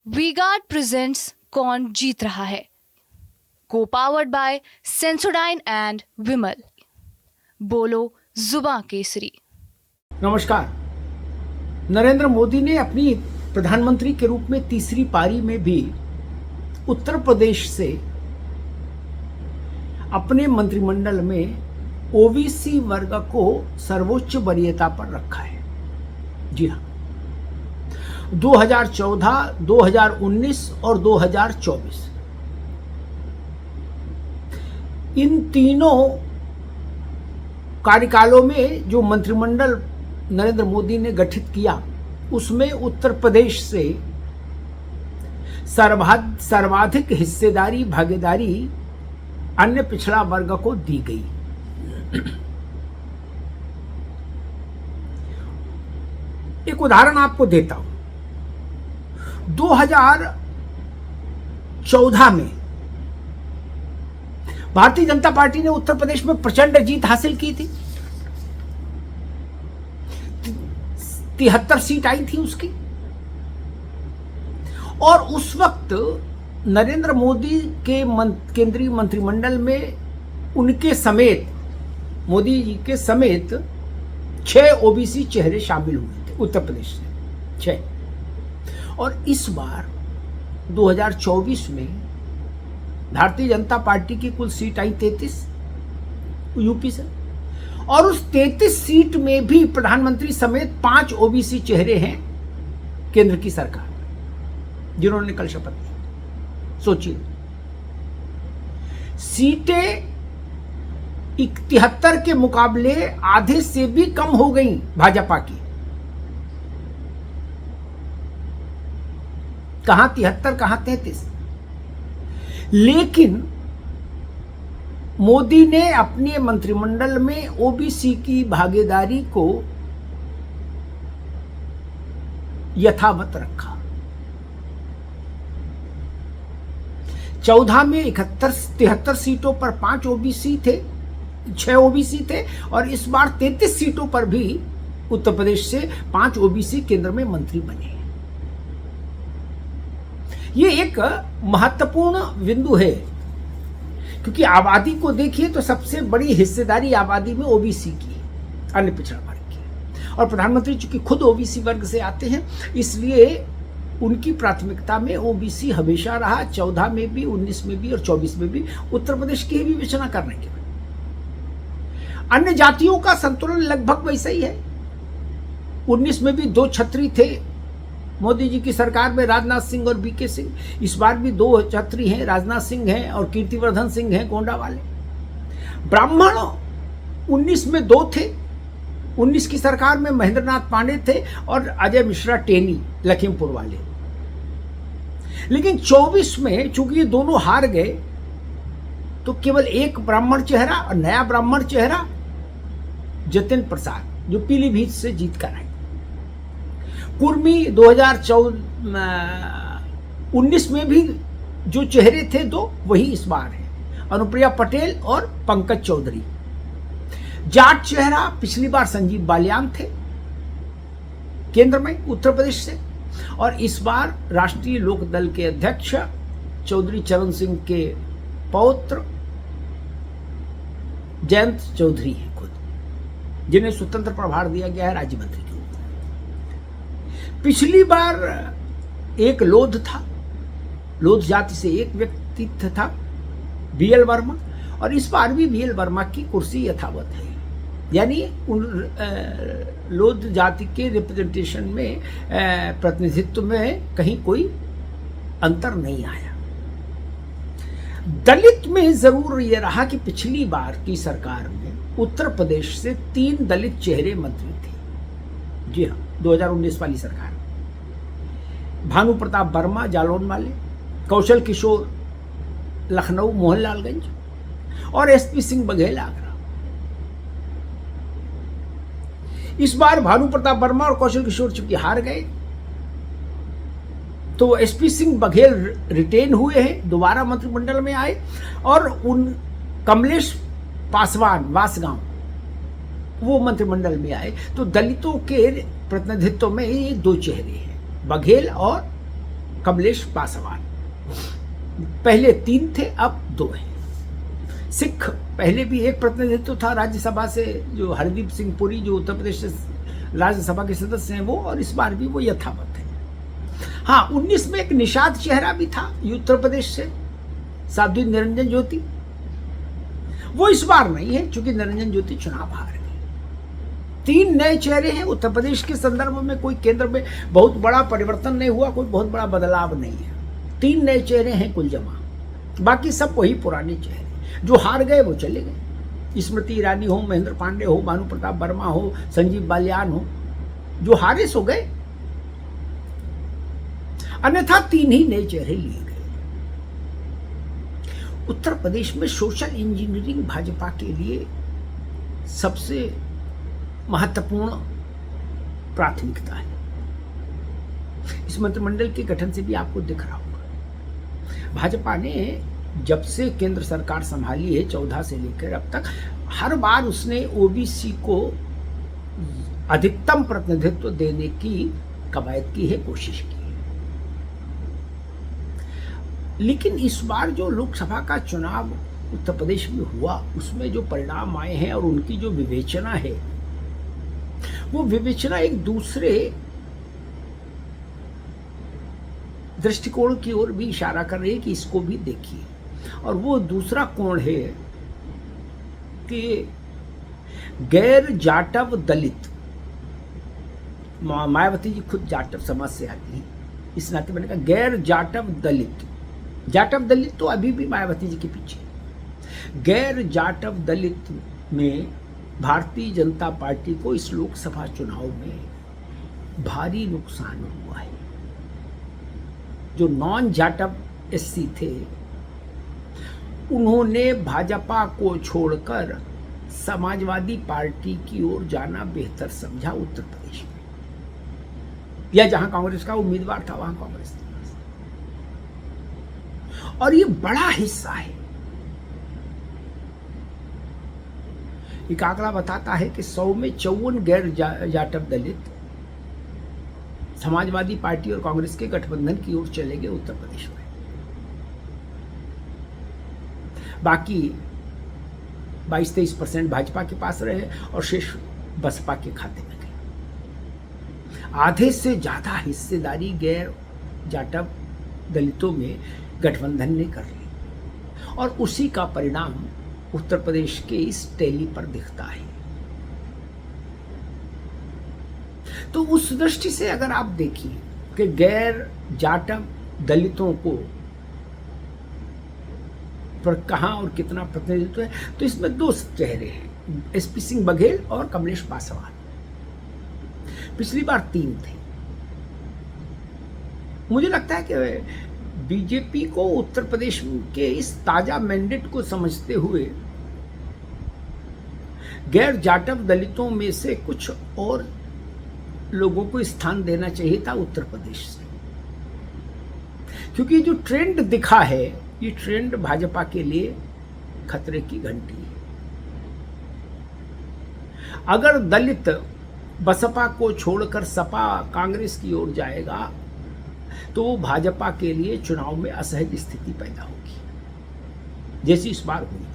V-Guard presents कौन जीत रहा है, को पावर्ड बाय सेंसोडाइन एंड विमल। बोलो जुबां केसरी। नमस्कार। नरेंद्र मोदी ने अपनी प्रधानमंत्री के रूप में तीसरी पारी में भी उत्तर प्रदेश से अपने मंत्रिमंडल में ओबीसी वर्ग को सर्वोच्च वरीयता पर रखा है। जी हाँ, 2014, 2019 और 2024 इन तीनों कार्यकालों में जो मंत्रिमंडल नरेंद्र मोदी ने गठित किया उसमें उत्तर प्रदेश से सर्वाधिक हिस्सेदारी भागीदारी अन्य पिछड़ा वर्ग को दी गई। एक उदाहरण आपको देता हूं। 2014 में भारतीय जनता पार्टी ने उत्तर प्रदेश में प्रचंड जीत हासिल की थी। 73 सीट आई थी उसकी, और उस वक्त नरेंद्र मोदी के केंद्रीय मंत्रिमंडल में उनके समेत, मोदी जी के समेत 6 ओबीसी चेहरे शामिल हुए थे उत्तर प्रदेश से, 6। और इस बार 2024 में भारतीय जनता पार्टी की कुल सीट आई 33 यूपी से, और उस 33 सीट में भी प्रधानमंत्री समेत 5 ओबीसी चेहरे हैं केंद्र की सरकार जिन्होंने कल शपथ ली। सोचिए, सीटें 73 के मुकाबले आधे से भी कम हो गई भाजपा की। कहां 73, कहां 33। लेकिन मोदी ने अपने मंत्रिमंडल में ओबीसी की भागीदारी को यथावत रखा। 14 में 73 सीटों पर 5 ओबीसी थे, 6 ओबीसी थे, और इस बार 33 सीटों पर भी उत्तर प्रदेश से 5 ओबीसी केंद्र में मंत्री बने। ये एक महत्वपूर्ण बिंदु है, क्योंकि आबादी को देखिए तो सबसे बड़ी हिस्सेदारी आबादी में ओबीसी की, अन्य पिछड़ा वर्ग की, और प्रधानमंत्री चूंकि खुद ओबीसी वर्ग से आते हैं, इसलिए उनकी प्राथमिकता में ओबीसी हमेशा रहा। 14 में भी, 19 में भी और 24 में भी उत्तर प्रदेश की भी विवेचना करने के बाद अन्य जातियों का संतुलन लगभग वैसा ही है। 19 में भी 2 छत्री थे मोदी जी की सरकार में, राजनाथ सिंह और बीके सिंह। इस बार भी 2 छत्री हैं, राजनाथ सिंह हैं और कीर्तिवर्धन सिंह हैं गोंडा वाले। ब्राह्मण 19 में 2 थे, 19 की सरकार में महेंद्र नाथ पांडे थे और अजय मिश्रा टेनी लखीमपुर वाले। लेकिन 24 में चूंकि ये दोनों हार गए तो केवल एक ब्राह्मण चेहरा, और नया ब्राह्मण चेहरा जतिन प्रसाद, जो पीलीभीत से जीत कर आए। कुर्मी 2019 में भी जो चेहरे थे 2, वही इस बार है, अनुप्रिया पटेल और पंकज चौधरी। जाट चेहरा पिछली बार संजीव बालियान थे केंद्र में उत्तर प्रदेश से, और इस बार राष्ट्रीय लोक दल के अध्यक्ष चौधरी चरण सिंह के पौत्र जयंत चौधरी हैं खुद, जिन्हें स्वतंत्र प्रभार दिया गया है राज्य मंत्री के रूप में। पिछली बार एक लोध था, लोध जाति से एक व्यक्तित्व था, बीएल वर्मा, और इस बार भी बीएल वर्मा की कुर्सी यथावत है। यानी लोध जाति के रिप्रेजेंटेशन में, प्रतिनिधित्व में कहीं कोई अंतर नहीं आया। दलित में जरूर यह रहा कि पिछली बार की सरकार में उत्तर प्रदेश से 3 दलित चेहरे मंत्री थे। जी हाँ, 2019 वाली सरकार, भानु प्रताप वर्मा जालौन वाले, कौशल किशोर लखनऊ मोहनलालगंज, और एसपी सिंह बघेल आगरा। इस बार भानु प्रताप वर्मा और कौशल किशोर चूंकि हार गए तो एसपी सिंह बघेल रिटेन हुए हैं, दोबारा मंत्रिमंडल में आए, और उन कमलेश पासवान वासगांव वो मंत्रिमंडल में आए। तो दलितों के प्रतिनिधित्व में ये 2 चेहरे हैं, बघेल और कमलेश पासवान। पहले 3 थे, अब 2 हैं। सिख पहले भी एक प्रतिनिधित्व था राज्यसभा से, जो हरदीप सिंह पुरी जो उत्तर प्रदेश से राज्यसभा के सदस्य हैं वो, और इस बार भी वो यथावत है। हाँ, 19 में एक निषाद चेहरा भी था उत्तर प्रदेश से, साध्वी निरंजन ज्योति। वो इस बार नहीं है क्योंकि निरंजन ज्योति चुनाव हार गए। 3 नए चेहरे हैं उत्तर प्रदेश के संदर्भ में। कोई केंद्र में बहुत बड़ा परिवर्तन नहीं हुआ, कोई बहुत बड़ा बदलाव नहीं है। 3 नए चेहरे हैं कुल जमा, बाकी सब वही पुराने चेहरे। जो हार गए वो चले गए। स्मृति ईरानी हो, महेंद्र पांडे हो, भानु प्रताप वर्मा हो, संजीव बालियान हो, जो हारे सो गए। अन्यथा 3 ही नए चेहरे लिए गए। उत्तर प्रदेश में सोशल इंजीनियरिंग भाजपा के लिए सबसे महत्वपूर्ण प्राथमिकता है। इस मंत्रिमंडल के गठन से भी आपको दिख रहा होगा। भाजपा ने जब से केंद्र सरकार संभाली है 14 से लेकर अब तक, हर बार उसने ओबीसी को अधिकतम प्रतिनिधित्व देने की कवायद की है, कोशिश की है। लेकिन इस बार जो लोकसभा का चुनाव उत्तर प्रदेश में हुआ, उसमें जो परिणाम आए हैं और उनकी जो विवेचना है, वो विवेचना एक दूसरे दृष्टिकोण की ओर भी इशारा कर रही है कि इसको भी देखिए। और वो दूसरा कोण है कि गैर जाटव दलित, मायावती जी खुद जाटव समाज से आती है, इस नाते मैंने कहा गैर जाटव दलित। जाटव दलित तो अभी भी मायावती जी के पीछे। गैर जाटव दलित में भारतीय जनता पार्टी को इस लोकसभा चुनाव में भारी नुकसान हुआ है। जो नॉन जाटव एससी थे, उन्होंने भाजपा को छोड़कर समाजवादी पार्टी की ओर जाना बेहतर समझा उत्तर प्रदेश में, या जहां कांग्रेस का उम्मीदवार था वहां कांग्रेस था। और ये बड़ा हिस्सा है। एक आंकड़ा बताता है कि 100 में 54 गैर जाटव दलित समाजवादी पार्टी और कांग्रेस के गठबंधन की ओर चले गए उत्तर प्रदेश में। बाकी 22-23% भाजपा के पास रहे और शेष बसपा के खाते में गए। आधे से ज्यादा हिस्सेदारी गैर जाटव दलितों में गठबंधन ने कर ली, और उसी का परिणाम उत्तर प्रदेश के इस टैली पर दिखता है। तो उस दृष्टि से अगर आप देखिए कि गैर जाटव दलितों को पर कहां और कितना प्रतिनिधित्व है, तो इसमें 2 चेहरे हैं, एसपी सिंह बघेल और कमलेश पासवान। पिछली बार 3 थे। मुझे लगता है कि बीजेपी को उत्तर प्रदेश के इस ताजा मैंडेट को समझते हुए गैर जाटव दलितों में से कुछ और लोगों को स्थान देना चाहिए था उत्तर प्रदेश से, क्योंकि जो ट्रेंड दिखा है, ये ट्रेंड भाजपा के लिए खतरे की घंटी है। अगर दलित बसपा को छोड़कर सपा कांग्रेस की ओर जाएगा तो वो भाजपा के लिए चुनाव में असहज स्थिति पैदा होगी, जैसी इस बार हुई।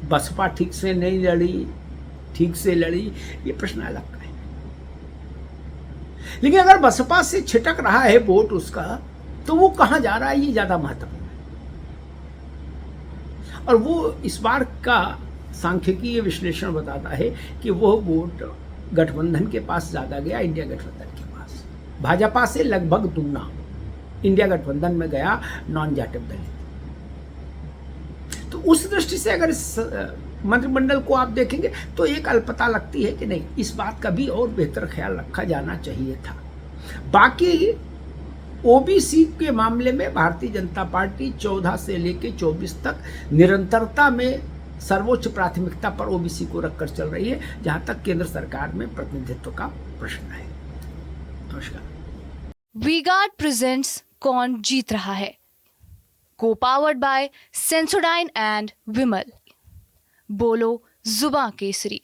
बसपा ठीक से नहीं लड़ी, ठीक से लड़ी, ये प्रश्न अलग है। लेकिन अगर बसपा से छिटक रहा है वोट उसका, तो वो कहां जा रहा है, ये ज्यादा महत्वपूर्ण है। और वो इस बार का सांख्यिकीय विश्लेषण बताता है कि वो वोट गठबंधन के पास ज्यादा गया, इंडिया गठबंधन के पास। भाजपा से लगभग दुगना इंडिया गठबंधन में गया नॉन जाटव दलित। तो उस दृष्टि से अगर इस मंत्रिमंडल को आप देखेंगे तो एक अल्पता लगती है कि नहीं, इस बात का भी और बेहतर ख्याल रखा जाना चाहिए था। बाकी ओबीसी के मामले में भारतीय जनता पार्टी 14 से लेकर 24 तक निरंतरता में सर्वोच्च प्राथमिकता पर ओबीसी को रखकर चल रही है, जहां तक केंद्र सरकार में प्रतिनिधित्व का प्रश्न है। नमस्कार। वी-गार्ड प्रेजेंट्स कौन जीत रहा है, को पावर्ड बाय सेंसोडाइन एंड विमल। बोलो जुबां केसरी।